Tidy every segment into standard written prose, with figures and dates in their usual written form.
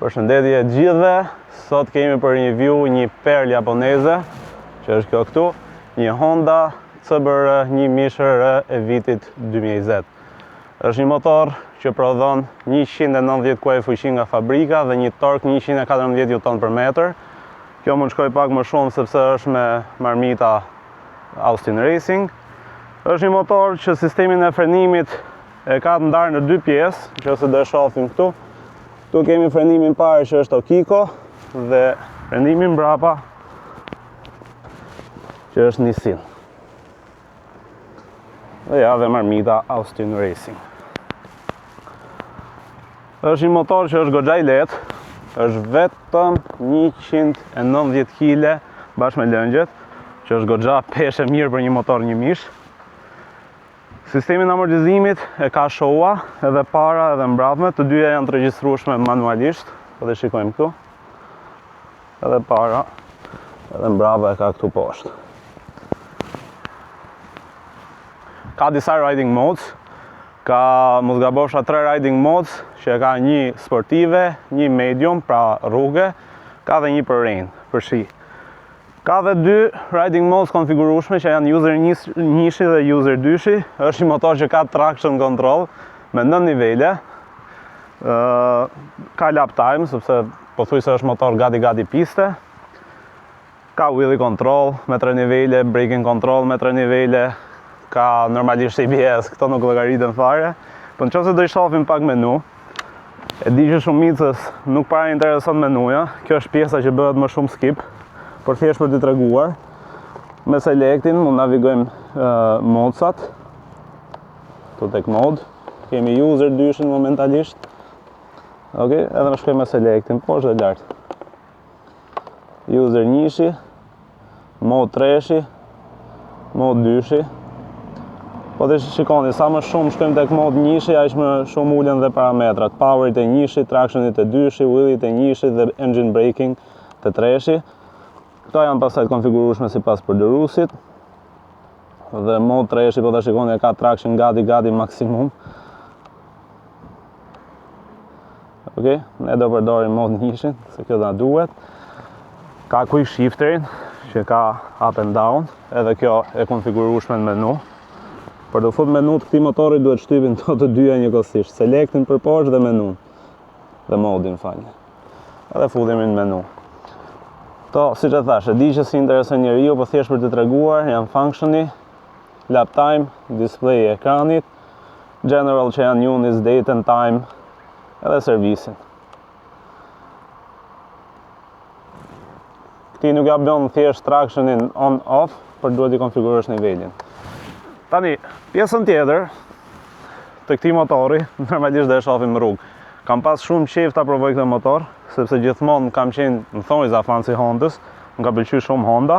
Përshëndetje gjithëve, sot kemi për një review një perl japoneze, që është kjo këtu, një Honda CBR 1.R e vitit 2020. Është një motor që prodhon 190 kuaj fuqi nga fabrika dhe një tork 114 Nm/m. Kjo mund shkoj pak më shumë sepse është me marmita Austin Racing. Është një motor që sistemin e frenimit e ka të ndarë në dy pjesë, nëse do e shohim këtu. Këtu kemi frenimin parë që është Okiko dhe frenimin mbrapa që është Nissin. Dhe ja dhe marmita Austin Racing. Është një motor që është goxha i lehtë, është vetëm 190 kg bashkë me lëngjet, që është goxha peshe mirë për një motor një mish. Sistemin e amortizimit e ka showa edhe para edhe mbrapme, të dyja janë të regjistrueshme manualisht, po dhe shikojmë këtu. Edhe para edhe mbrapa e ka këtu poshtë. Ka disa riding modes, ka mos gabosha 3 riding modes, që ka një sportive, një medium, pra rrugë, ka dhe një për rain, për shi. Ka dhe 2 riding modes konfigurueshme që janë user 1 dhe user 2. Është një motor që ka traction control me 9 nivele. Ka lap time, sepse pothuajse është motor gati piste. Ka wheelie control me 3 nivele, braking control me 3 nivele. Ka normalisht ABS, këto nuk llogaritën fare. Po nëse do i shohim pak menu, e di që shumicës nuk para intereson menuja. Kjo është pjesa që bëhet më shumë skip. Por thjesht për t'i treguar, me selectin mund navigojmë modesat. Tu tek mod, kemi user 2 momentalisht. Okej, edhe më shkojmë me selectin poshtë dhe lart. User 1, mod 3, mod 2. Po dhe shikoni, sa më shumë shkojmë tek mod 1, aq më shumë ulen dhe parametrat. Powerit e 1, tractionit e 2, wheelit e 1 dhe engine braking të 3. Këto janë pastaj konfigurueshme sipas përdoruesit. Dhe mod 3 po ta shikoni ka traction gati maksimum. Okej, ne do përdorim mod 1, se kjo na duhet. Ka quick shifterin që ka up and down, edhe kjo e konfigurueshme në menu. Për të fut menu të këtij motori duhet shtypin to të dyja njëkohësisht, selectin për poshtë dhe menun. Dhe modin, falni. Edhe futemi në menu. To, si që thash, e di që si intereson njeriu, po thjesht për të treguar, janë functioni, lap time, display e ekranit, general që janë units, date and time, edhe servisin. Këti nuk ja bën thjesht tractionin on-off, por duhet i konfigurosh nivelin. Tani, pjesën tjetër të këtij motori, normalisht do e shohim në rrugë. Kam pas shumë qejf ta provoj këtë motor, sepse gjithmonë kam qenë në thonjza fan si Hondës, më ka pëlqyer shumë Honda,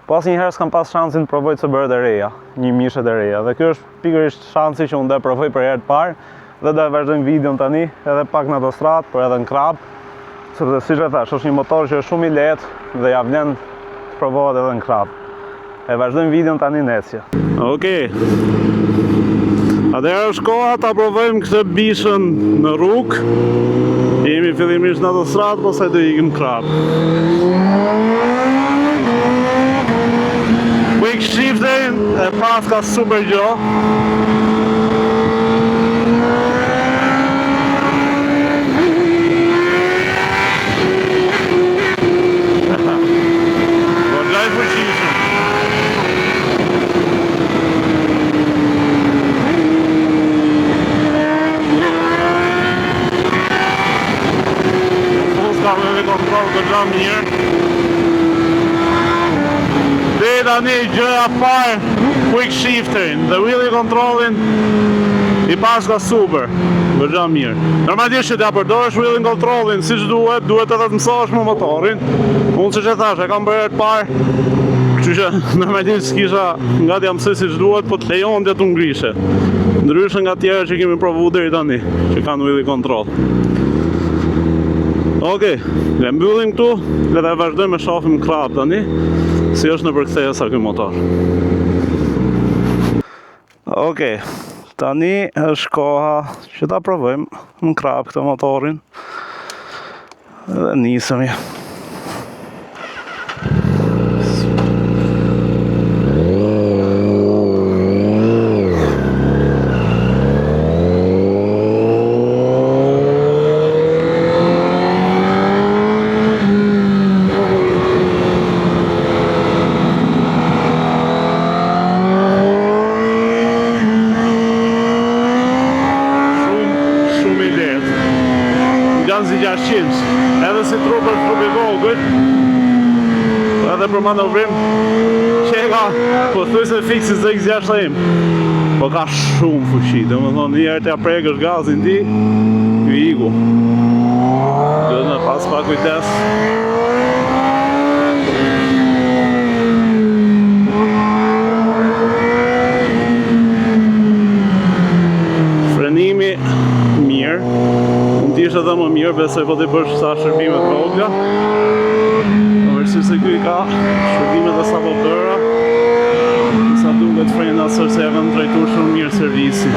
po asnjëherë s'kam pas shansin të provoj CBR-t e reja, një mishet e reja. Dhe ky është pikërisht shansi që unë do e provoj për herë të parë dhe do e vazhdojmë videon tani edhe pak në autostradë, por edhe në krap, sepse siç e thash, është një motor që është shumë i lehtë dhe ja vlen të provohet edhe në krap. E vazhdojmë videon tani nesër. Okej. Atëherë është koha ta provojmë këtë bishën në rrugë. Jemi fillimisht në autostradë, pastaj do ikim krap. Quick shifting e pas ka super gjë. Dhe tani gjëja parë, quick shifterin dhe wheelie controlin i pas ka super, goxha mirë. Normalisht që t'ja përdorësh wheelie controlin siç duhet edhe të mësohesh me motorin. Unë siç e thash, e kam bërë herë të parë, kështu që normalisht s'kisha nga t'ja mësoj siç duhet, po të lejon t'ja t'u ngrishe. Ndryshe nga tjerë që kemi provu deri tani, që kanë wheelie control. Okej, le mbyllim këtu dhe ta vazhdojmë me shohim krap tani, si është në përkthesa ky motor. Okej, tani është koha që ta provojmë në krap këtë motorin. Edhe nisëm ja. Edhe si trupër trupi vogël, edhe për manovrim që e ka po thuj se fiksi ZX-60 po ka shumë fuqi, dhe më thonë njerë t'ja prekësh gazin ti ju iku duhet me pas pa kujdes. Frenimi mirë, ishte edhe më mirë, besoj po t'i bësh sa shërbimet vogla. Përveçse se ky ka shërbimet e sapo bëra, sa duket frena se e kanë drejtuar shumë mirë servisin.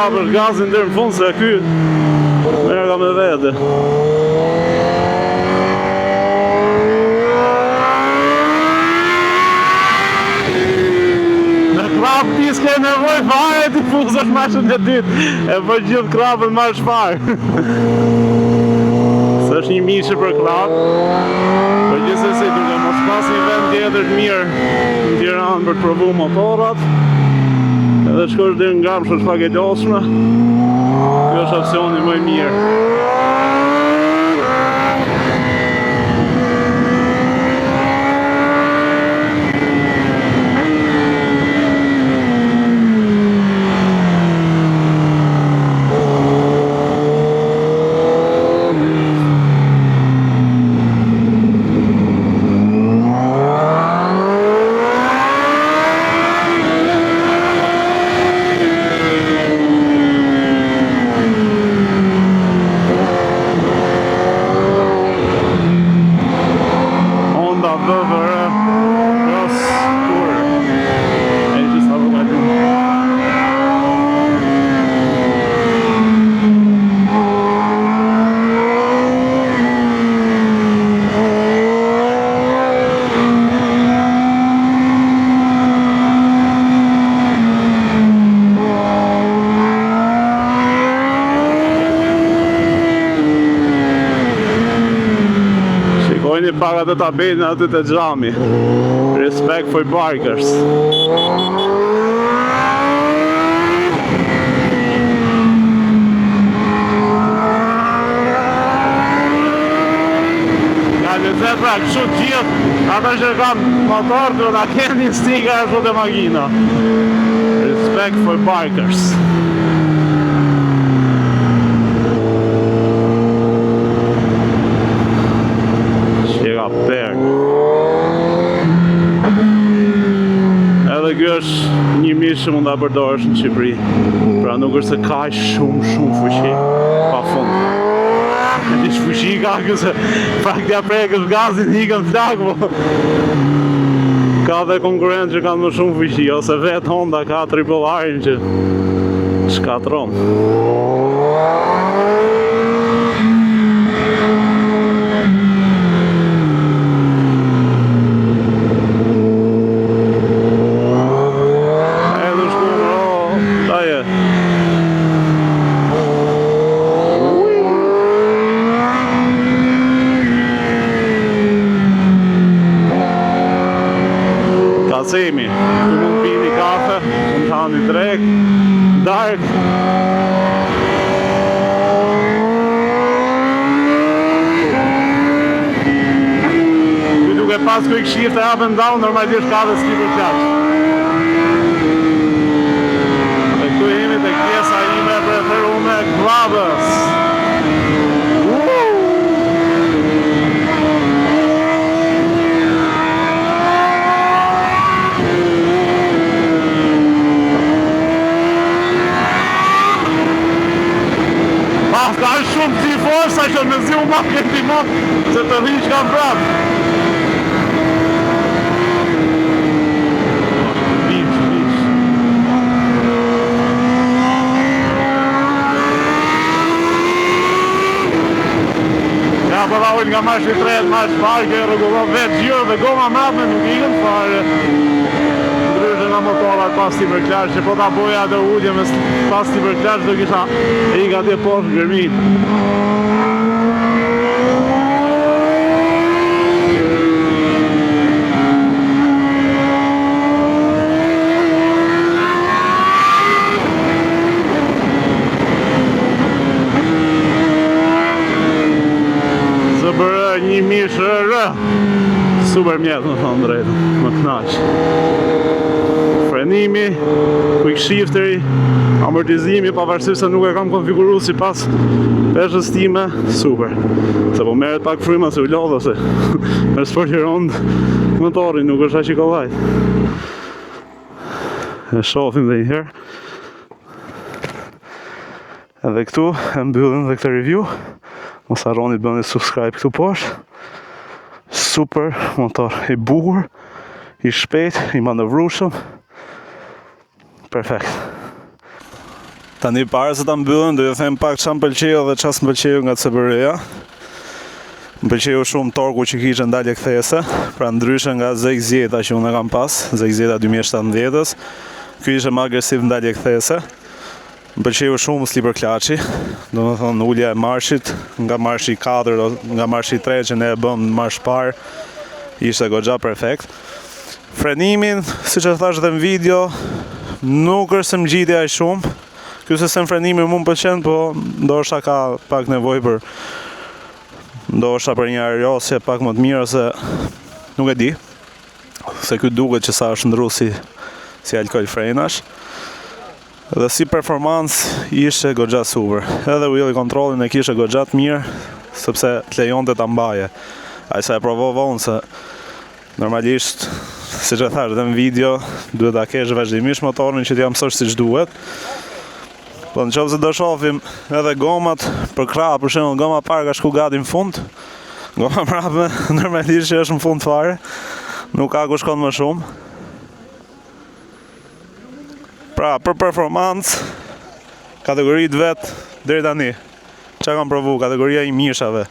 Për gazin dërë në fund se ky merë ka me vete. Në krap ti s'ke nevoj fare ti fuzash mashën e dytë e për gjithë krapën marrë shfarë. Së është një mishë për krap për gjithsesi duke mos pas një vend tjetër të mirë në Tiranë për të provu motorat edhe shkosh dhe nga më shumë shpak e losme, kjo është opcioni më i mirë. Shikojni parat e tabelën aty te xhami. Respect for bikers. Pra kështu gjithë ata që kanë motor do ta kenë stika ashtu te makina. Respect for bikers. Shega perk. Edhe ky është një mish që mund ta përdorësh në Shqipëri. Pra nuk është se ka shumë fuqi pafund. Ti shfuqi ka këse fakt ja prekësh gazin ikën flak, po ka dhe konkurrent që kanë më shumë fuqi, ose vetë Honda ka tripollarin që shkatron. Semi, tu mund pini kafe, mund hani drek, dark. Ty duke pas quick shift e up and down, normalisht ka dhe skipper clutch. Dhe këtu jemi të pjesa ime preferume, Clubus. forsa që në zi u ma këtë timon se të dhish kam prap. Ja, po dha ujnë nga marsh i tret, marsh parke, rregullon vetë gjyrë dhe goma mrapme nuk ikën fare. Ndryshe nga motorat pas ti për klash, që po ta boja dhe udje me pas ti për klash do kisha ika atje poshtë gërmin. Një mishë rë super mjetë në thonë drejtë, më knaq. Frenimi, quick shifteri, amortizimi, pavarësisht se nuk e kam konfiguru si pas peshës time, super. Se po merret pak fryma se u lodha se me sportiron motori nuk është aq i kollaj. E shohim dhe njëherë. Edhe këtu e mbyllim dhe këtë review. Mos harroni të bëni subscribe këtu poshtë. Super motor, i bukur, i shpejt, i manevrueshëm. Perfekt. Tani para se ta mbyllim, do ju them pak çfarë m'pëlqeu dhe çfarë s'm'pëlqeu nga CBR-ja. M'pëlqeu shumë torku që kishte ndalje kthese, pra ndryshe nga ZX-a që unë kam pas, ZX-a 2017-s. Ky ishte më agresiv ndalje kthese. M'pëlqeu shumë slipper clutchi, do të thonë ulja e marshit, nga marshi 4 nga marshi 3 që ne e bëm në marsh parë, ishte goxha perfekt. Frenimin, siç e thash edhe në video, nuk është se m'ngjitej aq shumë. Ky se frenimi mu m'pëlqen, po ndoshta ka pak nevojë për një arjosje pak më të mirë ose nuk e di. Se ky duket që sa është ndru si alkohol frenash. Dhe si performancë ishte goxha super. Edhe wheel controlin e kishte goxha të mirë, sepse të lejonte ta mbaje. Ai sa e provova unë se normalisht, siç e thash edhe në video, duhet ta kesh vazhdimisht motorin që t'ja mësosh siç duhet. Po nëse do shohim edhe gomat për krah, për shembull, goma parë ka shku gati në fund. Goma mbrapme normalisht që është në fund fare. Nuk ka ku shkon më shumë. Pra, për performancë, kategoritë vetë, deri tani, që kam provu, kategoria i mishave,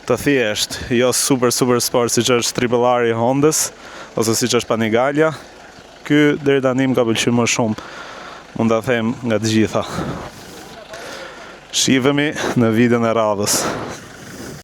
të thjesht, jo super sport, si që është Triple R i Hondës, ose si që është Panigaglia, ky deri tani më ka pëlqyer më shumë, mund ta them nga të gjitha. Shihemi në videon e radhës.